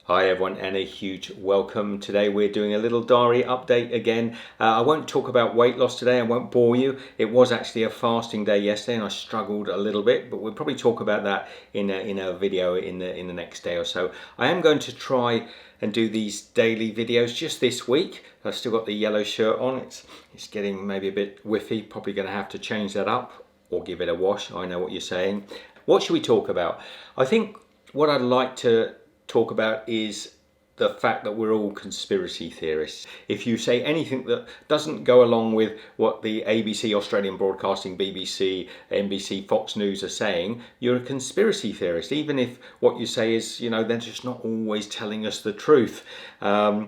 Hi everyone, and a huge welcome. Today we're doing a little diary update again. I won't talk about weight loss today, I won't bore you. It was actually a fasting day yesterday and I struggled a little bit, but we'll probably talk about that in a video in the next day or so. I am going to try and do these daily videos just this week. I've still got the yellow shirt on, it's getting maybe a bit whiffy, probably going to have to change that up or give it a wash. I know what you're saying. What should we talk about? I think what I'd like to talk about is the fact that we're all conspiracy theorists. If you say anything that doesn't go along with what the ABC, Australian Broadcasting, BBC, NBC, Fox News are saying, you're a conspiracy theorist, even if what you say is, they're just not always telling us the truth. And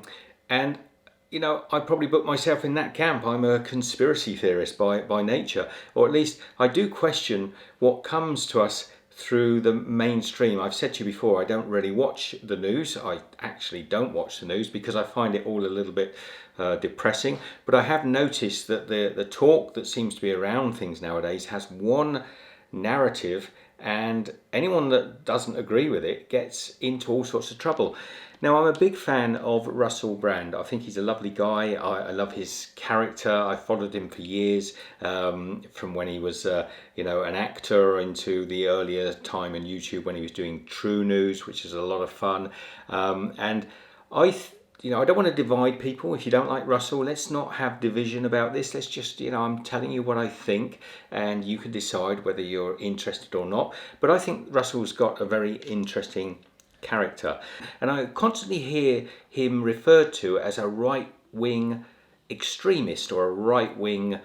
I probably put myself in that camp. I'm a conspiracy theorist by nature, or at least I do question what comes to us through the mainstream. I've said to you before, I don't really watch the news. I actually don't watch the news because I find it all a little bit depressing. But I have noticed that the talk that seems to be around things nowadays has one narrative, and anyone that doesn't agree with it gets into all sorts of trouble. Now, I'm a big fan of Russell Brand. I think he's a lovely guy. I love his character. I followed him for years, from when he was, an actor into the earlier time in YouTube when he was doing True News, which is a lot of fun. And I don't want to divide people. If you don't like Russell, let's not have division about this. Let's just, I'm telling you what I think, and you can decide whether you're interested or not. But I think Russell's got a very interesting character, and I constantly hear him referred to as a right-wing extremist or a right-wing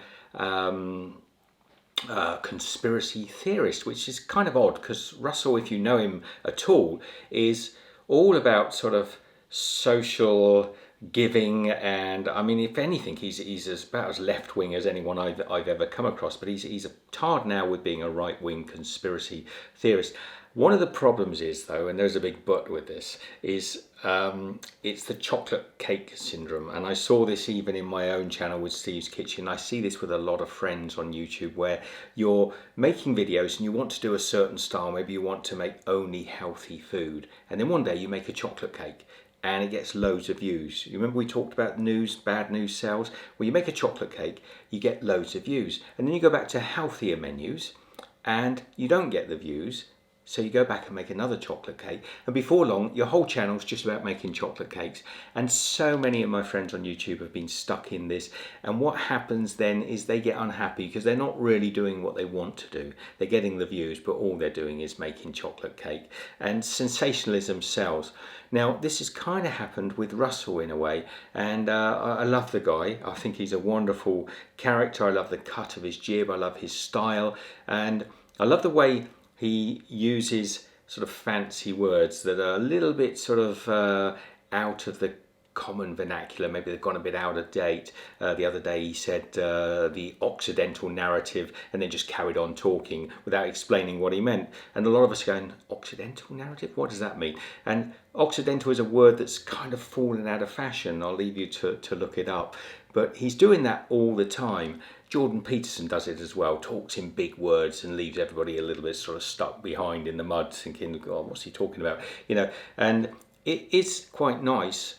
conspiracy theorist, which is kind of odd because Russell, if you know him at all, is all about sort of social giving, and I mean, if anything, he's about as left-wing as anyone I've ever come across, but he's tarred now with being a right-wing conspiracy theorist. One of the problems is, though, and there's a big but with this, is it's the chocolate cake syndrome. And I saw this even in my own channel with Steve's Kitchen. I see this with a lot of friends on YouTube where you're making videos and you want to do a certain style. Maybe you want to make only healthy food. And then one day you make a chocolate cake and it gets loads of views. You remember we talked about bad news sells? Well, you make a chocolate cake, you get loads of views. And then you go back to healthier menus and you don't get the views. So you go back and make another chocolate cake, and before long your whole channel's just about making chocolate cakes. And so many of my friends on YouTube have been stuck in this, and what happens then is they get unhappy because they're not really doing what they want to do. They're getting the views, but all they're doing is making chocolate cake, and sensationalism sells. Now, this has kind of happened with Russell in a way, and I love the guy. I think he's a wonderful character. I love the cut of his jib, I love his style, and I love the way he uses sort of fancy words that are a little bit sort of out of the common vernacular. Maybe they've gone a bit out of date. The other day he said the Occidental narrative and then just carried on talking without explaining what he meant. And a lot of us are going, Occidental narrative? What does that mean? And Occidental is a word that's kind of fallen out of fashion. I'll leave you to look it up. But he's doing that all the time. Jordan Peterson does it as well, talks in big words and leaves everybody a little bit sort of stuck behind in the mud thinking, God, what's he talking about? And it is quite nice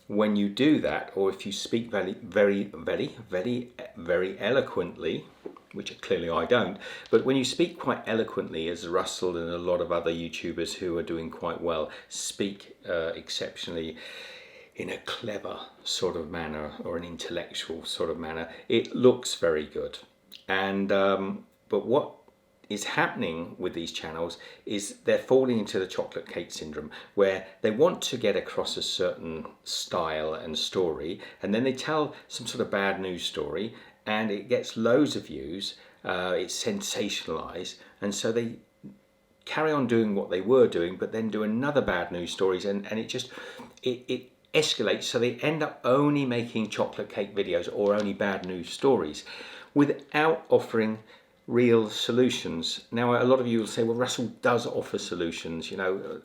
when you do that, or if you speak very, very, very, very, very eloquently, which clearly I don't, but when you speak quite eloquently, as Russell and a lot of other YouTubers who are doing quite well speak exceptionally in a clever sort of manner or an intellectual sort of manner, it looks very good. And but what is happening with these channels is they're falling into the chocolate cake syndrome, where they want to get across a certain style and story, and then they tell some sort of bad news story and it gets loads of views, it's sensationalized, and so they carry on doing what they were doing but then do another bad news stories, and it escalates, so they end up only making chocolate cake videos or only bad news stories without offering real solutions. Now, a lot of you will say, well, Russell does offer solutions,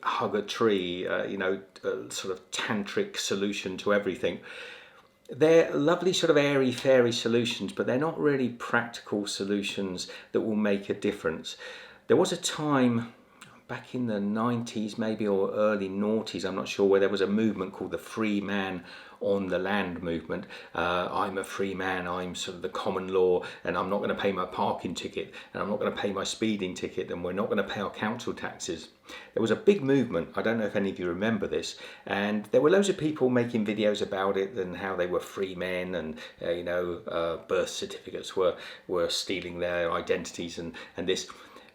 hug a tree, a sort of tantric solution to everything. They're lovely sort of airy fairy solutions, but they're not really practical solutions that will make a difference. There was a time back in the 90s maybe, or early noughties, I'm not sure, where there was a movement called the free man on the land movement. I'm a free man, I'm sort of the common law, and I'm not going to pay my parking ticket, and I'm not going to pay my speeding ticket, and we're not going to pay our council taxes. There was a big movement, I don't know if any of you remember this, and there were loads of people making videos about it and how they were free men, and birth certificates were stealing their identities and this.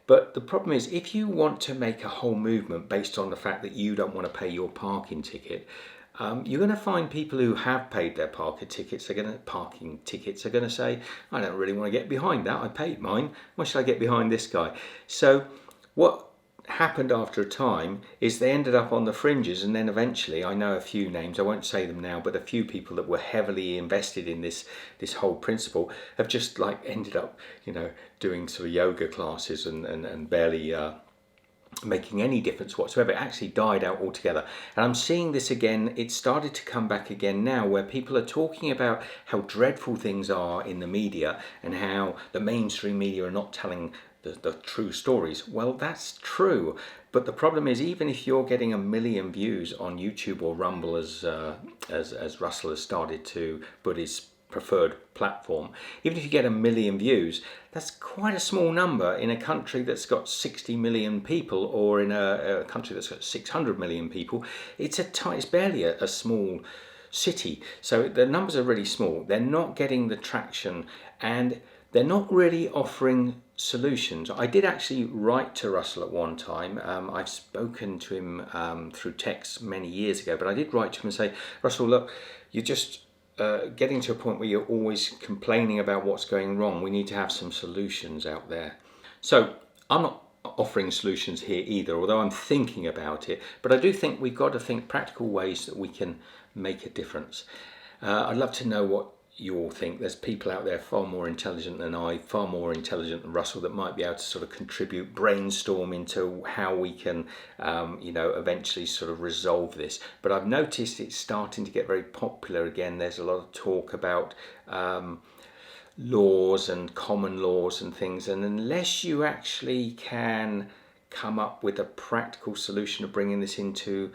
But the problem is, if you want to make a whole movement based on the fact that you don't want to pay your parking ticket, you're going to find people who have paid their parking tickets are going to say, I don't really want to get behind that. I paid mine. Why should I get behind this guy? So what happened after a time is they ended up on the fringes, and then eventually, I know a few names, I won't say them now, but a few people that were heavily invested in this whole principle have just ended up doing sort of yoga classes and barely making any difference whatsoever. It actually died out altogether. And I'm seeing this again, it started to come back again now, where people are talking about how dreadful things are in the media and how the mainstream media are not telling the true stories. Well, that's true, but the problem is, even if you're getting 1 million views on YouTube or Rumble, as Russell has started to put his preferred platform, even if you get 1 million views, that's quite a small number in a country that's got 60 million people, or in a country that's got 600 million people. It's barely a small city, so the numbers are really small. They're not getting the traction, and they're not really offering solutions. I did actually write to Russell at one time. I've spoken to him through text many years ago, but I did write to him and say, Russell, look, you're just getting to a point where you're always complaining about what's going wrong. We need to have some solutions out there. So I'm not offering solutions here either, although I'm thinking about it, but I do think we've got to think practical ways that we can make a difference. I'd love to know what you all think. There's people out there far more intelligent than I, far more intelligent than Russell, that might be able to sort of contribute, brainstorm into how we can eventually sort of resolve this. But I've noticed it's starting to get very popular again. There's a lot of talk about laws and common laws and things, and unless you actually can come up with a practical solution of bringing this into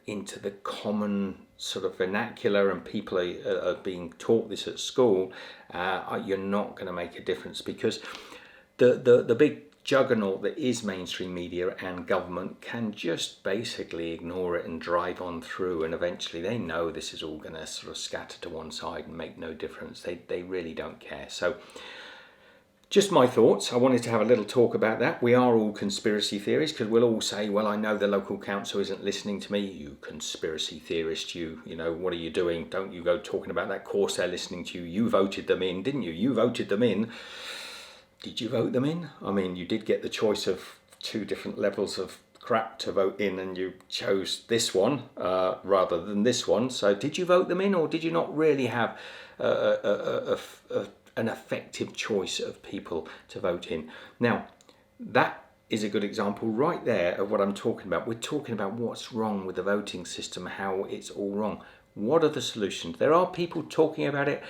the common sort of vernacular, and people are being taught this at school, you're not going to make a difference, because the big juggernaut that is mainstream media and government can just basically ignore it and drive on through, and eventually they know this is all going to sort of scatter to one side and make no difference. They really don't care. So just my thoughts. I wanted to have a little talk about that. We are all conspiracy theories, because we'll all say, well, I know the local council isn't listening to me. You conspiracy theorist, you know, what are you doing? Don't you go talking about that. Of course they're listening to you. You voted them in, didn't you? You voted them in. Did you vote them in? I mean, you did get the choice of 2 different levels of crap to vote in, and you chose this one rather than this one. So did you vote them in, or did you not really have an effective choice of people to vote in? Now, that is a good example right there of what I'm talking about. We're talking about what's wrong with the voting system, how it's all wrong. What are the solutions? There are people talking about it.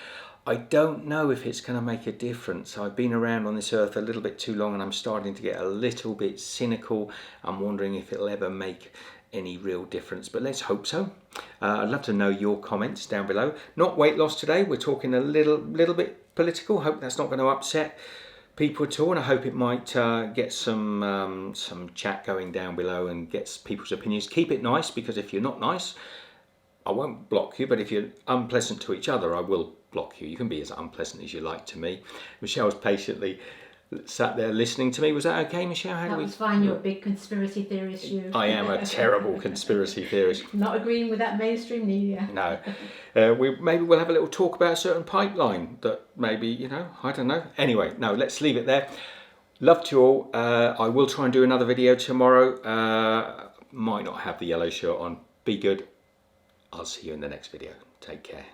I don't know if it's going to make a difference. I've been around on this earth a little bit too long, and I'm starting to get a little bit cynical. I'm wondering if it'll ever make any real difference, but let's hope so. I'd love to know your comments down below. Not weight loss today. We're talking a little bit political. Hope that's not going to upset people at all, and I hope it might get some chat going down below and get people's opinions. Keep it nice, because if you're not nice, I won't block you, but if you're unpleasant to each other, I will block you. You can be as unpleasant as you like to me. Michelle's patiently sat there listening to me. Was that okay, Michelle? That was fine. You're a big conspiracy theorist, you. I am a terrible conspiracy theorist. Not agreeing with that mainstream media. No. Maybe we'll have a little talk about a certain pipeline that maybe, I don't know. Anyway, no, let's leave it there. Love to you all. I will try and do another video tomorrow. Might not have the yellow shirt on. Be good. I'll see you in the next video. Take care.